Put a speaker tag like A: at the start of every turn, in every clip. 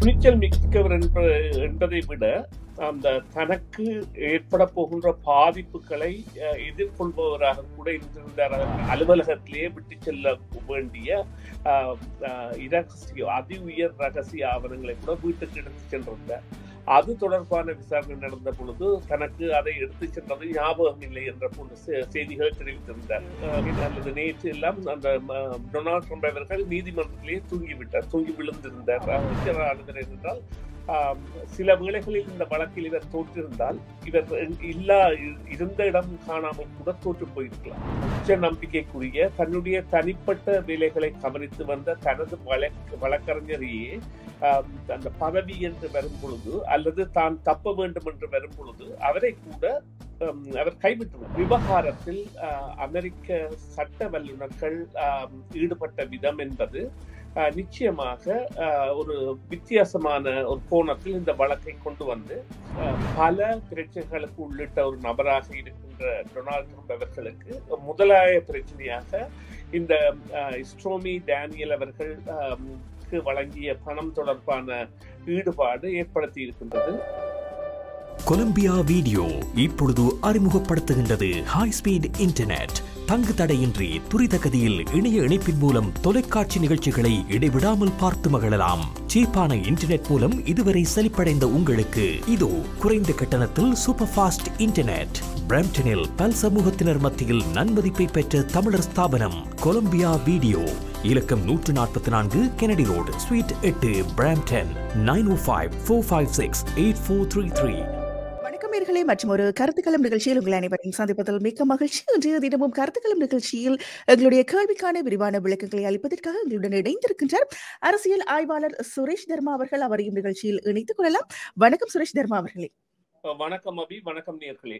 A: துணிச்சல் மிக்கவர் என்பதை விட அந்த தனக்கு ஏற்பட போகின்ற பாதிப்புகளை எதிர்கொள்பவராக கூட இருந்திருந்தார். அலுவலகத்திலேயே விட்டு செல்ல வேண்டிய அதி உயர் ரகசிய ஆவணங்களை கூட வீட்டுக்கு எடுத்து சென்றிருந்தார். அது தொடர்பான விசாரணை நடந்த பொழுது தனக்கு அதை எடுத்து சென்றது ஞாபகம் இல்லை என்ற போன்ற செய்திகளை தெரிவித்திருந்தார். அல்லது நேற்று எல்லாம் அந்த டொனால்ட் ட்ரம்ப் அவர்கள் நீதிமன்றத்திலேயே தூங்கி விழுந்திருந்தார். என்றால் சில வேளைகளில் இந்த வழக்கில் இவர் தோற்றிருந்தால் இவர் இருந்த இடம் காணாமல் கூட தோற்று போயிருக்கலாம். உச்ச நம்பிக்கைக்குரிய தன்னுடைய தனிப்பட்ட வேலைகளை கவனித்து வந்த தனது வழக்கறிஞரையே அந்த பதவி என்று வரும் பொழுது அல்லது தான் தப்ப வேண்டும் என்று வரும் பொழுது அவரை கூட அவர் கைவிட்டுள்ளார். விவகாரத்தில் அமெரிக்க சட்ட வல்லுநர்கள் ஈடுபட்ட விதம் என்பது நிச்சயமாக ஒரு வித்தியாசமான ஒரு கோணத்தில் இந்த வழக்கை கொண்டு வந்து பல பிரச்சனைகளுக்கு உள்ளிட்ட ஒரு நபராக இருக்கின்ற டொனால்ட் ட்ரம்ப் அவர்களுக்கு முதலாய பிரச்சனையாக இந்த ஸ்டோமி டேனியல் அவர்கள் வழங்கிய பணம் தொடர்பான ஈடுபாடு ஏற்படுத்தி இருக்கின்றது.
B: கொலம்பியா வீடியோ இப்பொழுது அறிமுகப்படுத்துகின்றது ஹை ஸ்பீட் இன்டர்நெட். தங்கு தடையின்றி துரித கதியில் இணைய இணைப்பின் மூலம் தொலைக்காட்சி நிகழ்ச்சிகளை இடைவிடாமல் பார்த்து மகிழலாம். சீப்பான இன்டர்நெட் மூலம் இதுவரை செழிப்படைந்த உங்களுக்கு இதோ குறைந்த கட்டணத்தில் சூப்பர் ஃபாஸ்ட் இன்டர்நெட். பிரம்டனில் பல் சமூகத்தினர் மத்தியில் நன்மதிப்பை பெற்ற தமிழர் ஸ்தாபனம் கொலம்பியா வீடியோ. இலக்கம் 144 கெனடி ரோடு, ஸ்வீட் 8, பிராம்டன். 9054568433.
C: மற்றும் ஒரு கருத்துக்களம் நிகழ்ச்சியில் உங்கள் அனைவரையும் சந்திப்பதில் மிக்க மகிழ்ச்சி. இன்றைய தினமும் கருத்துக்களம் நிகழ்ச்சியில் எங்களுடைய கேள்விக்கான விரிவான விளக்கங்களை அளிப்பதற்காக எங்களுடன் இணைந்திருக்கின்றார் அரசியல் ஆய்வாளர் சுரேஷ் தர்மா அவர்கள். அவரையும் நிகழ்ச்சியில் இணைத்துக் கொள்ளலாம். வணக்கம் சுரேஷ் தர்மா அவர்களே.
A: வணக்கம் அபி. வணக்கம் நேயர்களே.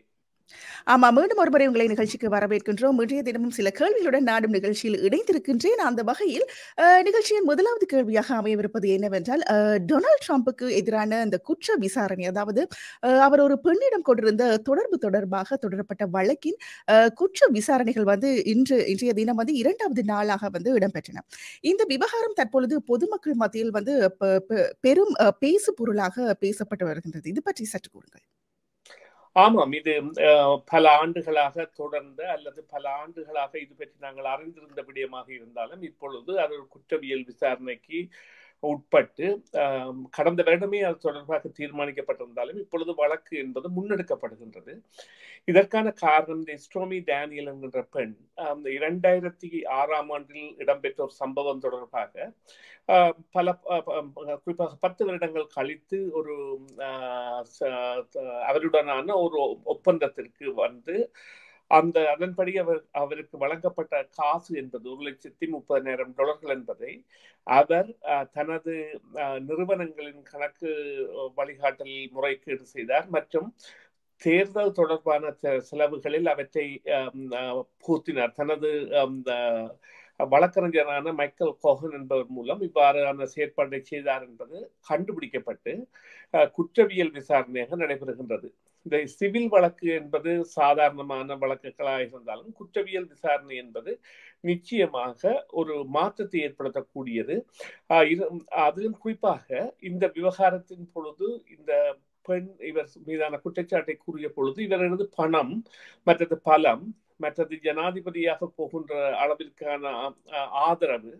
C: ஆமா, மீண்டும் ஒருமுறை உங்களை நிகழ்ச்சிக்கு வரவேற்கின்றோம். இன்றைய தினமும் சில கேள்விகளுடன் நாடும் நிகழ்ச்சியில் இணைந்திருக்கின்றேன். அந்த வகையில் நிகழ்ச்சியின் முதலாவது கேள்வியாக அமையவிருப்பது என்னவென்றால், டொனால்ட் ட்ரம்புக்கு எதிரான அந்த குற்ற விசாரணை, அதாவது அவர் ஒரு பெண்ணிடம் கொண்டிருந்த தொடர்பு தொடர்பாக தொடரப்பட்ட வழக்கின் குற்ற விசாரணைகள் இன்றைய தினம் இரண்டாவது நாளாக இடம்பெற்றன. இந்த விவகாரம் தற்பொழுது பொதுமக்கள் மத்தியில் பெரும் பேசு பொருளாக பேசப்பட்டு வருகின்றது. இது பற்றி சற்று கூறுங்கள்.
A: ஆமாம், இது பல ஆண்டுகளாக தொடர்ந்த அல்லது பல ஆண்டுகளாக இது பற்றி நாங்கள் அறிந்திருந்த விடயமாக இருந்தாலும் இப்பொழுது அது ஒரு குற்றவியல் விசாரணைக்கு உட்பட்டு கடந்த வருடமே அது தொடர்பாக தீர்மானிக்கப்பட்டிருந்தாலும் இப்பொழுது வழக்கு என்பது முன்னெடுக்கப்படுகின்றது. இதற்கான காரணம் இந்த ஸ்டோமி டேனியல் என்கின்ற பெண் 2006ஆம் ஆண்டில் இடம்பெற்ற ஒரு சம்பவம் தொடர்பாக குறிப்பாக 10 வருடங்கள் கழித்து ஒரு அவருடனான ஒரு ஒப்பந்தத்திற்கு அதன்படி அவருக்கு வழங்கப்பட்ட காசு என்பது $1,30,000 என்பதை அவர் தனது நிறுவனங்களின் கணக்கு வழிகாட்டல் முறைகேடு செய்தார் மற்றும் தேர்தல் தொடர்பான செலவுகளில் அவற்றை பூர்த்தினார். தனது வழக்கறிஞரான மைக்கேல் கோஹன் என்பவர் மூலம் இவ்வாறான செயற்பாட்டை செய்தார் என்பது கண்டுபிடிக்கப்பட்டு குற்றவியல் விசாரணையாக நடைபெறுகின்றது. இந்த சிவில் வழக்கு என்பது சாதாரணமான வழக்குகளாக இருந்தாலும் குற்றவியல் விசாரணை என்பது நிச்சயமாக ஒரு மாற்றத்தை ஏற்படுத்தக்கூடியது. அதிலும் குறிப்பாக இந்த விவகாரத்தின் பொழுது இந்த பெண் இவர் மீதான குற்றச்சாட்டை கூறிய பொழுது இவரது பணம், மற்றது பலம், மற்றது ஜனாதிபதியாக போகின்ற அளவிற்கான ஆதரவு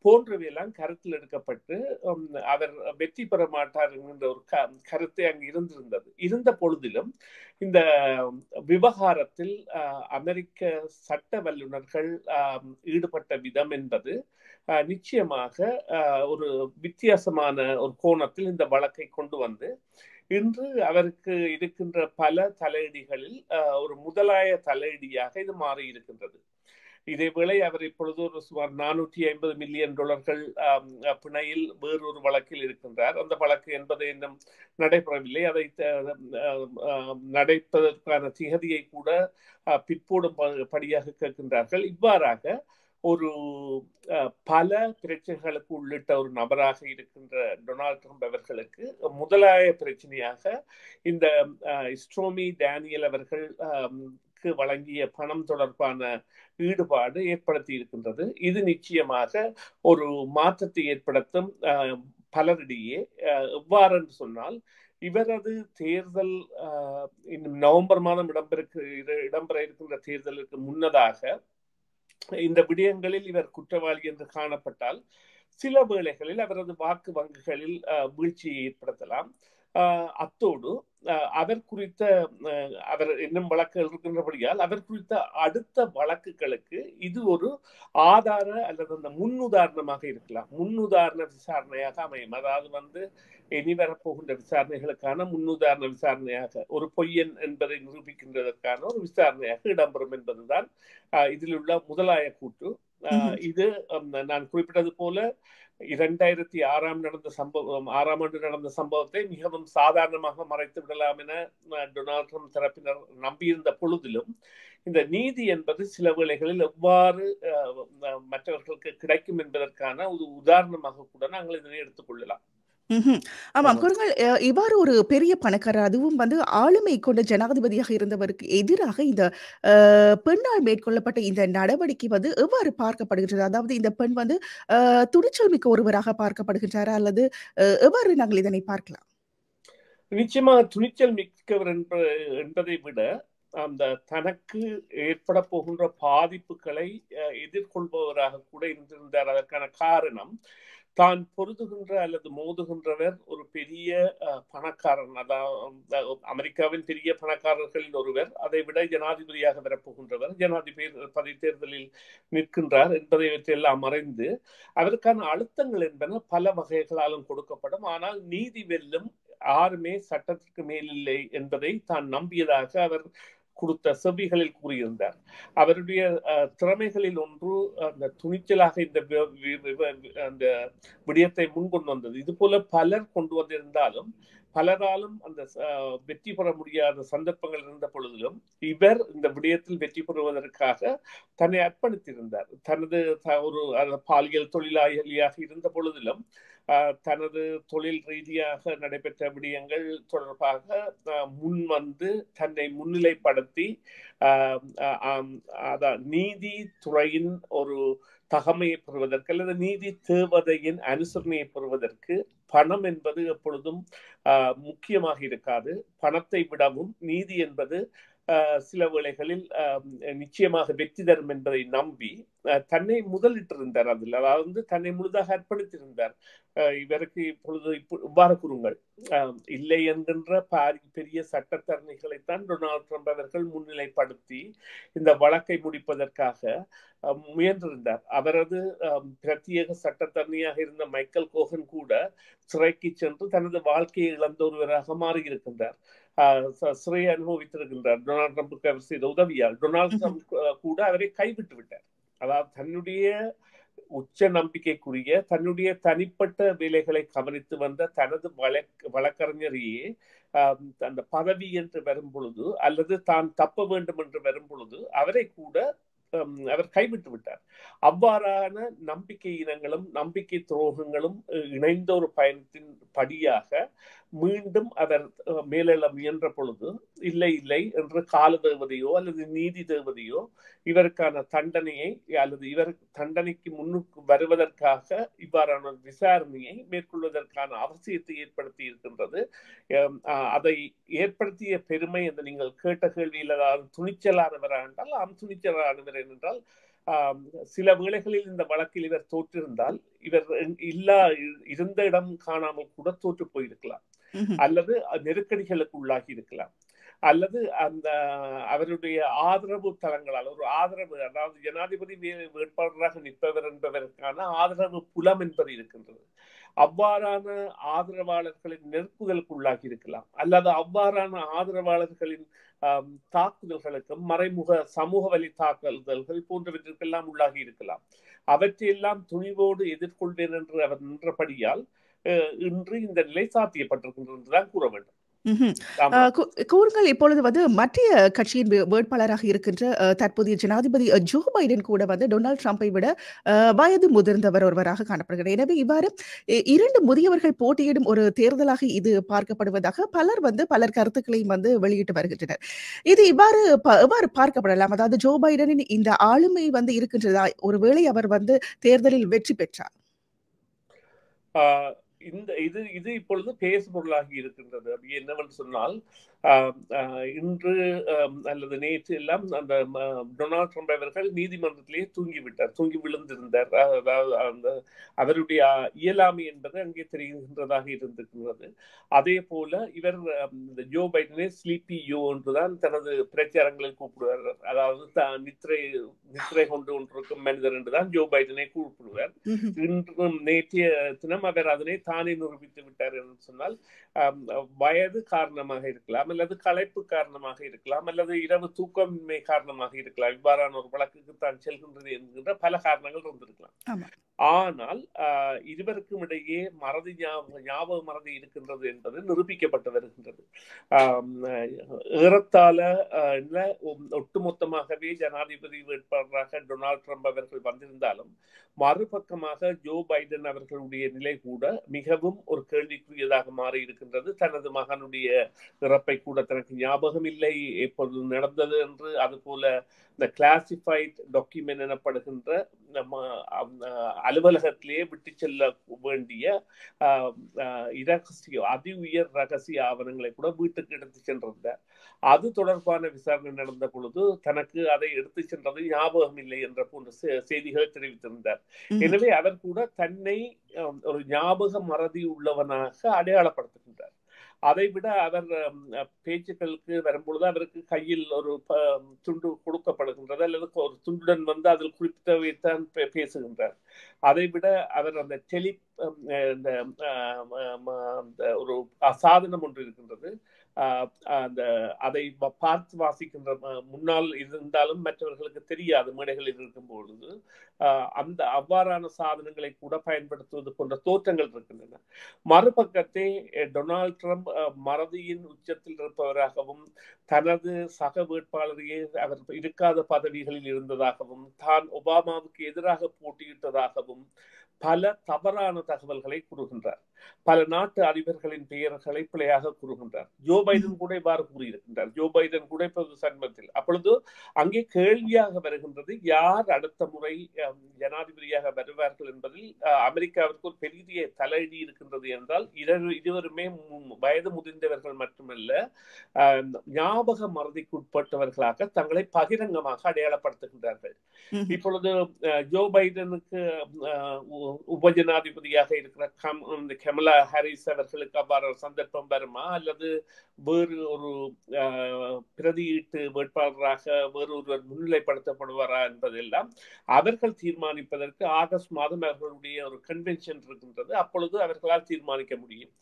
A: போன்றவையெல்லாம் கருத்தில் எடுக்கப்பட்டு அவர் வெற்றி பெற மாட்டார் என்கின்ற ஒரு கருத்தை அங்கு இருந்த பொழுதிலும் இந்த விவகாரத்தில் அமெரிக்க சட்ட வல்லுநர்கள் ஈடுபட்ட விதம் என்பது நிச்சயமாக ஒரு வித்தியாசமான ஒரு கோணத்தில் இந்த வழக்கை கொண்டு வந்து இன்று அவருக்கு இருக்கின்ற பல தலையீடுகளில் ஒரு முதலாய தலையீடியாக இது மாறி இருக்கின்றது. இதேவேளை அவர் இப்பொழுது ஒரு சுமார் $450 மில்லியன் பிணையில் வேறொரு வழக்கில் இருக்கின்றார். அந்த வழக்கு என்பது இன்னும் நடைபெறவில்லை. அதை நடைப்பதற்கான திகதியை கூட பிற்போடும் படியாக கேட்கின்றார்கள். இவ்வாறாக ஒரு பல பிரச்சனைகளுக்கு உள்ளிட்ட ஒரு நபராக இருக்கின்ற டொனால்ட் ட்ரம்ப் அவர்களுக்கு முதலாய பிரச்சனையாக இந்த ஸ்டோமி டேனியல் அவர்கள் ட்ரம்புக்கு வழங்கிய பணம் தொடர்பான ஈடுபாடு ஏற்படுத்தி இருக்கின்றது. இது நிச்சயமாக ஒரு மாற்றத்தை ஏற்படுத்தும். பலரிடையே எவ்வாறு என்று சொன்னால், இவரது தேர்தல் இன்னும் நவம்பர் மாதம் இடம்பெற இருக்கின்ற தேர்தலுக்கு முன்னதாக இந்த விடயங்களில் இவர் குற்றவாளி என்று காணப்பட்டால் சில வேளைகளில் அவரது வாக்கு வங்கிகளில் வீழ்ச்சியை ஏற்படுத்தலாம். அத்தோடு அவர் குறித்த அவர் இன்னும் வழக்குகள் இருக்கின்றபடியால் அவர் குறித்த அடுத்த வழக்குகளுக்கு இது ஒரு ஆதார அல்லது அந்த முன்னுதாரணமாக இருக்கலாம். முன்னுதாரண விசாரணையாக அமையும். அதாவது இனி வரப்போகின்ற விசாரணைகளுக்கான முன்னுதாரண விசாரணையாக, ஒரு பொய்யன் என்பதை நிரூபிக்கின்றதற்கான ஒரு விசாரணையாக இடம்பெறும் என்பதுதான் இதில் உள்ள முதலாய கூற்று. இது நான் குறிப்பிட்டது போல 2006 6ஆம் ஆண்டு நடந்த சம்பவத்தை மிகவும் சாதாரணமாக மறைத்து விடலாம் என டொனால்ட் ட்ரம்ப் தரப்பினர் நம்பியிருந்த பொழுதிலும், இந்த நீதி என்பது சில வேளைகளில் எவ்வாறு மற்றவர்களுக்கு கிடைக்கும் என்பதற்கான ஒரு உதாரணமாக கூட நாங்கள் இதனை எடுத்துக்கொள்ளலாம்.
C: ஆமாம், கூறுங்கள். இவ்வாறு ஒரு பெரிய பணக்காரர், அதுவும் ஆளுமை கொண்ட ஜனாதிபதியாக இருந்தவருக்கு எதிராக இந்த பெண்ணால் மேற்கொள்ளப்பட்ட இந்த நடவடிக்கை எவ்வாறு பார்க்கப்படுகின்றது? அதாவது இந்த பெண் துணிச்சல் மிக்க ஒருவராக பார்க்கப்படுகின்றாரா, அல்லது எவ்வாறு நாங்கள் இதனை பார்க்கலாம்?
A: நிச்சயமாக துணிச்சல் மிக்கவர் என்பதை விட அந்த தனக்கு ஏற்பட போகின்ற பாதிப்புகளை எதிர்கொள்பவராக கூட இருந்திருந்தார். அதற்கான காரணம், தான் பொருதுகின்ற அல்லது மோதுகின்றவர் ஒரு பெரிய பணக்காரன், அதாவது அமெரிக்காவின் பெரிய பணக்காரர்களில் ஒருவர், அதை விட ஜனாதிபதியாக வரப்போகின்றவர், ஜனாதிபதி தேர்தலில் நிற்கின்றார் என்பதை எல்லாம் மறைந்து அதற்கான அழுத்தங்கள் என்பன பல வகைகளாலும் கொடுக்கப்படும். ஆனால் நீதி வெல்லும், யாருமே சட்டத்திற்கு மேலில்லை என்பதை தான் நம்பியதாக அவர் கொடுத்த செவிகளில் கூறியிருந்தார். அவருடைய திறமைகளில் ஒன்று அந்த துணிச்சலாக இந்த விடயத்தை முன்கொண்டு வந்தது. இது போல பலர் கொண்டு வந்திருந்தாலும் பலராலும் அந்த வெற்றி பெற முடியாத சந்தர்ப்பங்கள் இருந்த பொழுதிலும் இவர் இந்த விடயத்தில் வெற்றி பெறுவதற்காக தன்னை அர்ப்பணித்திருந்தார். தனது ஒரு பாலியல் தொழிலாளியாக இருந்த பொழுதிலும் தனது தொழில் ரீதியாக நடைபெற்ற விடயங்கள் தொடர்பாக முன் தன்னை முன்னிலைப்படுத்தி நீதி துறையின் ஒரு தகமையை பெறுவதற்கு அல்லது நீதி தேவதையின் அனுசரணையை பெறுவதற்கு பணம் என்பது எப்பொழுதும் முக்கியமாக இருக்காது. பணத்தை விடவும் நீதி என்பது சில வேளைகளில் நிச்சயமாக வெற்றி தரும் என்பதை நம்பி தன்னை முதலிட்டிருந்தார். அதில் அதாவது தன்னை முழுதாக அர்ப்பணித்திருந்தார். இவருக்கு இப்பொழுது இவ்வாறு கூறுங்கள், இல்லை என்கின்ற பெரிய சட்டத்தரணிகளைத்தான் டொனால்ட் ட்ரம்ப் அவர்கள் முன்னிலைப்படுத்தி இந்த வழக்கை முடிப்பதற்காக முயன்றிருந்தார். அவரது பிரத்யேக சட்டத்தரணியாக இருந்த மைக்கேல் கோகன் கூட சிறைக்கு சென்று தனது வாழ்க்கையை இழந்த ஒருவராக மாறியிருக்கின்றார். சிறையை அனுபவித்திருக்கின்றார் டொனால்ட் ட்ரம்புக்கு அவர் செய்த உதவியால். டொனால்ட் ட்ரம்ப் கூட அவரை கைவிட்டு விட்டார். அதாவது தன்னுடைய உச்ச நம்பிக்கைக்குரிய தன்னுடைய தனிப்பட்ட வேலைகளை கவனித்து வந்த தனது வழக்கறிஞரையே அந்த பதவி என்று வரும் பொழுது அல்லது தான் தப்ப வேண்டும் என்று வரும் பொழுது அவரை கூட அவர் கைவிட்டு விட்டார். அவ்வாறான நம்பிக்கை இனங்களும் நம்பிக்கை துரோகங்களும் இணைந்த ஒரு பயணத்தின் படியாக மீண்டும் அவர் மேலெழ முயன்ற பொழுது இல்லை இல்லை என்று கால தேவதையோ அல்லது நீதி தேவதையோ இவருக்கான தண்டனையை அல்லது இவர் தண்டனைக்கு முன்னுக்கு வருவதற்காக இவ்வாறான விசாரணையை மேற்கொள்வதற்கான அவசியத்தை ஏற்படுத்தி இருக்கின்றது. அதை ஏற்படுத்திய பெருமை என்று நீங்கள் கேட்ட கேள்வியில் அதாவது துணிச்சலானவரா என்றால் துணிச்சலானவர் என்றால் சில வேளைகளில் இந்த வழக்கில் இவர் தோற்றிருந்தால் இவர் இருந்த இடம் காணாமல் கூட தோற்று போயிருக்கலாம், அல்லது நெருக்கடிகளுக்கு உள்ளாகி இருக்கலாம், அல்லது அந்த அவருடைய ஆதரவு தளங்களால் ஒரு ஆதரவு, அதாவது ஜனாதிபதி வேட்பாளராக நிற்பவர் என்பதற்கான ஆதரவு புலம் என்பது இருக்கின்றது. அவ்வாறான ஆதரவாளர்களின் நெருக்குதலுக்கு உள்ளாகி இருக்கலாம், அல்லது அவ்வாறான ஆதரவாளர்களின் தாக்குதல்களுக்கும் மறைமுக சமூக வழி தாக்குதல்கள் போன்றவற்றிற்கெல்லாம் உள்ளாகி இருக்கலாம். அவற்றையெல்லாம் துணிவோடு எதிர்கொள்வேன் என்று அவர் நின்றபடியால் இன்று இந்த நிலை சாத்தியப்பட்டிருக்கின்றது என்றுதான் கூற வேண்டும்.
C: கூறுங்கள், இப்பொழுது மத்திய கட்சியின் வேட்பாளராக இருக்கின்ற தற்போதைய ஜனாதிபதி ஜோ பைடன் கூட டொனால்ட் ட்ரம்பை விட வயது முதிர்ந்தவர் ஒருவராக காணப்படுகிறார். எனவே இவ்வாறு 2 முதியவர்கள் போட்டியிடும் ஒரு தேர்தலாக இது பார்க்கப்படுவதாக பலர் கருத்துக்களையும் வெளியிட்டு வருகின்றனர். இது எவ்வாறு பார்க்கப்படலாம்? அதாவது ஜோ பைடனின் இந்த ஆளுமை இருக்கின்றதா ஒருவேளை அவர் தேர்தலில் வெற்றி பெற்றார்?
A: இது இப்பொழுது பேசுபொருளாகி இருக்கின்றது. அப்படி என்னவென்று சொன்னால், இன்று அல்லது நேற்று எல்லாம் அந்த டொனால்ட் ட்ரம்ப் அவர்கள் நீதிமன்றத்திலேயே தூங்கி விழுந்திருந்தார். அதாவது அவருடைய இயலாமை என்பது அங்கே தெரிகின்றதாக இருந்திருக்கிறது. அதே போல இவர் ஜோ பைடனை ஸ்லீப்பி யோ என்றுதான் தனது பிரச்சாரங்களில் கூப்பிடுவார். அதாவது நித்திரை கொண்டு கொண்டிருக்கும் மனிதர் என்றுதான் ஜோ பைடனை கூப்பிடுவார். இன்றும் நேற்றைய தினம் அவர் அதனை தானே நிரூபித்து விட்டார் என்று சொன்னால், வயது காரணமாக இருக்கலாம், அல்லது களைப்பு காரணமாக இருக்கலாம், அல்லது இரவு தூக்கமின்மை காரணமாக இருக்கலாம். இவ்வாறான ஒரு வழக்குக்கு தான் செல்கின்றது என்கின்ற பல காரணங்கள் இருந்திருக்கலாம். ஆனால் இருவருக்கும் இடையே ஞாபக மறதி இருக்கின்றது என்பது நிரூபிக்கப்பட்டு வருகின்றது. ஏறத்தாழ ஒட்டுமொத்தமாகவே ஜனாதிபதி வேட்பாளராக டொனால்ட் ட்ரம்ப் அவர்கள் வந்திருந்தாலும், மறுபக்கமாக ஜோ பைடன் அவர்களுடைய நிலை கூட மிகவும் ஒரு கேள்விக்குரியதாக மாறி இருக்கின்றது. தனது மகனுடைய இறப்பை கூட தனக்கு ஞாபகம் இல்லை எப்பொழுது நடந்தது என்று. அதுபோல இந்த கிளாசிஃபைட் டாக்குமெண்ட் எனப்படுகின்ற அலுவலகத்திலேயே விட்டு செல்ல வேண்டிய அதி உயர் ரகசிய ஆவணங்களை கூட வீட்டுக்கு எடுத்து சென்றிருந்தார். அது தொடர்பான விசாரணை நடந்த பொழுது தனக்கு அதை எடுத்து சென்றது ஞாபகம் இல்லை என்ற போன்ற செய்திகளை தெரிவித்திருந்தார். எனவே அவர் கூட தன்னை ஒரு ஞாபக மறதி உள்ளவனாக அடையாளப்படுத்துகின்றார். அதைவிட அவர் பேச்சுக்களுக்கு வரும்பொழுது அவருக்கு கையில் ஒரு துண்டு கொடுக்கப்படுகின்றது, அல்லது ஒரு துண்டுடன் அதில் குறிப்பிட்டவைத்தான் பேசுகின்றார். அதைவிட அவர் அந்த ஒரு சாதனம் ஒன்று இருக்கின்றது, அதை பார்த்து வாசிக்கின்ற முன்னால் இருந்தாலும் மற்றவர்களுக்கு தெரியாது மேடைகளில் இருக்கும் பொழுது அந்த அவ்வாறான சாதனங்களை கூட பயன்படுத்துவது போன்ற தோற்றங்கள் இருக்கின்றன. மறுபக்கத்தை டொனால்ட் ட்ரம்ப் மறதியின் உச்சத்தில் இருப்பவராகவும், தனது சக வேட்பாளரையே அவர் இருக்காத பதவிகளில் இருந்ததாகவும், தான் ஒபாமாவுக்கு எதிராக போட்டியிட்டதாகவும் பல தவறான தகவல்களை கூறுகின்றார். பல நாட்டு அதிபர்களின் பெயர்களை பிழையாக கூறுகின்றார். ஜோ பைடன் கூட இவ்வாறு கூறியிருக்கின்றார். ஜோ பைடன் கூட இப்போது சமீபத்தில் அப்பொழுது அங்கே கேள்வியாக வருகின்றது, யார் அடுத்த முறை ஜனாதிபதியாக வருவார்கள் என்பதில் அமெரிக்காவிற்கு ஒரு பெரிய தலையீடு இருக்கின்றது என்றால், இருவருமே வயது முதிர்ந்தவர்கள் மட்டுமல்ல, ஞாபக மறதிக்கு உட்பட்டவர்களாக தங்களை பகிரங்கமாக அடையாளப்படுத்துகின்றார்கள். இப்பொழுது ஜோ பைடனுக்கு உபஜனாதிபதியாக இருக்கிற கமலா ஹாரிஸ் அவர்களுக்கு அவ்வாறு சந்தர்ப்பம் வருமா, அல்லது வேறு ஒரு பிரதியீட்டு வேட்பாளராக வேறு ஒருவர் முன்னிலைப்படுத்தப்படுவாரா என்பதெல்லாம் அவர்கள் தீர்மானிப்பதற்கு ஆகஸ்ட் மாதம் அவர்களுடைய ஒரு கன்வென்ஷன் இருக்கின்றது. அப்பொழுது அவர்களால் தீர்மானிக்க முடியும்.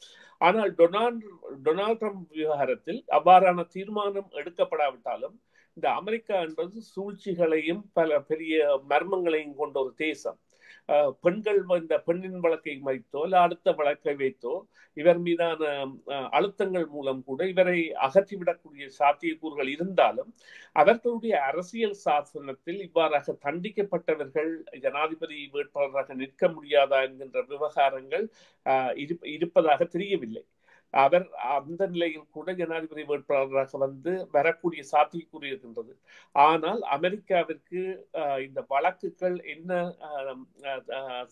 A: ஆனால் டொனால்ட் ட்ரம்ப் விவகாரத்தில் அவ்வாறான தீர்மானம் எடுக்கப்படாவிட்டாலும், இந்த அமெரிக்கா என்பது சூழ்ச்சிகளையும் பல பெரிய மர்மங்களையும் கொண்ட ஒரு தேசம். பெண்கள் இந்த பெண்ணின் வழக்கை வைத்தோ இல்ல அடுத்த வழக்கை வைத்தோ இவர் மீதான அழுத்தங்கள் மூலம் கூட இவரை அகற்றிவிடக்கூடிய சாத்தியக்கூறுகள் இருந்தாலும், அவர்களுடைய அரசியல் சாசனத்தில் இவ்வாறாக தண்டிக்கப்பட்டவர்கள் ஜனாதிபதி வேட்பாளராக நிற்க முடியாதா என்கின்ற விவகாரங்கள் இருப்பதாக தெரியவில்லை. அவர் அந்த நிலையில் கூட ஜனாதிபதி வேட்பாளராக வரக்கூடிய சாத்தியக்கூறு இருக்கின்றது. ஆனால் அமெரிக்காவிற்கு இந்த வழக்குகள் என்ன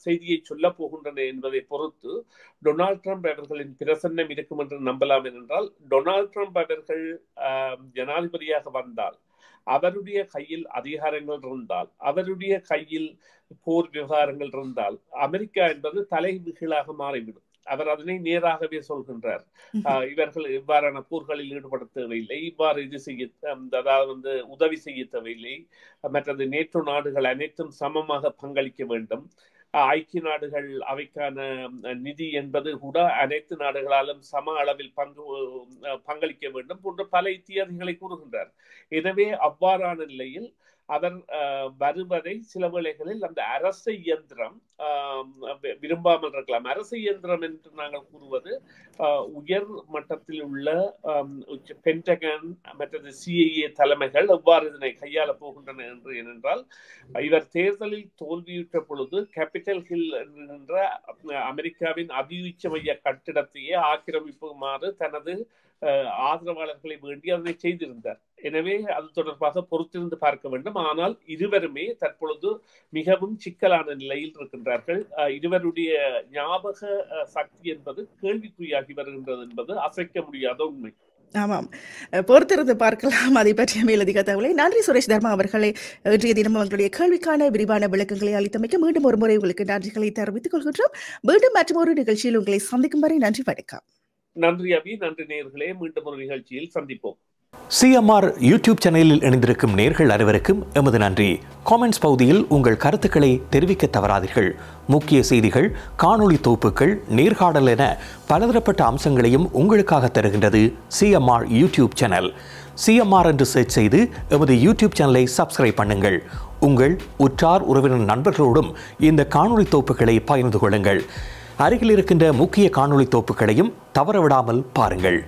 A: செய்தியை சொல்ல போகின்றன என்பதை பொறுத்து டொனால்ட் ட்ரம்ப் அவர்களின் பிரசன்னம் இருக்கும் என்று நம்பலாம். என்றால், டொனால்ட் ட்ரம்ப் அவர்கள் ஜனாதிபதியாக வந்தால், அவருடைய கையில் அதிகாரங்கள் இருந்தால், அவருடைய கையில் போர் விவகாரங்கள் இருந்தால், அமெரிக்கா என்பது தலைகீழாக மாறிவிடும். அவர் அதனை நேராகவே சொல்கின்றார். இவர்கள் இவ்வாறான போர்களில் ஈடுபட தேவையில்லை, இவ்வாறு இது செய்ய அதாவது உதவி செய்ய தேவையில்லை, மற்றது நேட்டோ நாடுகள் அனைத்தும் சமமாக பங்களிக்க வேண்டும், ஐக்கிய நாடுகள் அவைக்கான நிதி என்பது கூட அனைத்து நாடுகளாலும் சம அளவில் பங்களிக்க வேண்டும் போன்ற பல இத்தியாதிகளை கூறுகின்றார். எனவே அவ்வாறான நிலையில் அவர் வருவதை சில வேளைகளில் அந்த அரச இயந்திரம் விரும்பாமல் இருக்கலாம். அரச இயந்திரம் என்று நாங்கள் கூறுவது உயர் மட்டத்தில் உள்ள பென்டகன் மற்றது CIA தலைமைகள் எவ்வாறு இதனை கையாள போகின்றன என்று. ஏனென்றால் இவர் தேர்தலில் தோல்வியுற்ற பொழுது கேபிட்டல் ஹில் என்கின்ற அமெரிக்காவின் அதியுச்ச மைய கட்டிடத்தையே ஆக்கிரமிப்புமாறு தனது ஆதரவாளர்களை வேண்டி அதனை செய்திருந்தார். எனவே அது தொடர்பாக பொறுத்திருந்து பார்க்க வேண்டும். ஆனால் இருவருமே தற்பொழுது மிகவும் சிக்கலான நிலையில் இருக்கின்றார்கள். இருவருடைய ஞாபக சக்தி என்பது கேள்விக்குறியாகி வருகின்றது என்பது அசைக்க முடியாத உண்மை.
C: ஆமாம், பொறுத்திருந்து பார்க்கலாம் அதை பற்றிய மேலதிக தகவலை. நன்றி சுரேஷ் தர்மா அவர்களை. இன்றைய தினம் உங்களுடைய கேள்விக்கான விரிவான விளக்கங்களை அளித்தமைக்கு மீண்டும் ஒரு முறை உங்களுக்கு நன்றிகளை தெரிவித்துக் கொள்கின்றோம். மீண்டும் மற்றொரு நிகழ்ச்சியில் உங்களை சந்திக்கும் வரை நன்றி, வணக்கம்.
A: நன்றி அபி, நன்றி நேயர்களே. மீண்டும் ஒரு நிகழ்ச்சியில் சந்திப்போம்.
B: CMR யூடியூப் சேனலில் இணைந்திருக்கும் நேர்கள் அனைவருக்கும் எமது நன்றி. காமெண்ட்ஸ் பகுதியில் உங்கள் கருத்துக்களை தெரிவிக்க தவறாதீர்கள். முக்கிய செய்திகள், காணொளி தொகுப்புகள், நேர்காணல் என பலதரப்பட்ட அம்சங்களையும் உங்களுக்காக தருகின்றது CMR யூடியூப் சேனல். CMR என்று சர்ச் செய்து எமது யூடியூப் சேனலை சப்ஸ்கிரைப் பண்ணுங்கள். உங்கள் உற்றார் உறவினர் நண்பர்களோடும் இந்த காணொளி தொகுப்புகளை பகிர்ந்து கொள்ளுங்கள். அருகில் இருக்கின்ற முக்கிய காணொளி தொகுப்புகளையும் தவறவிடாமல் பாருங்கள்.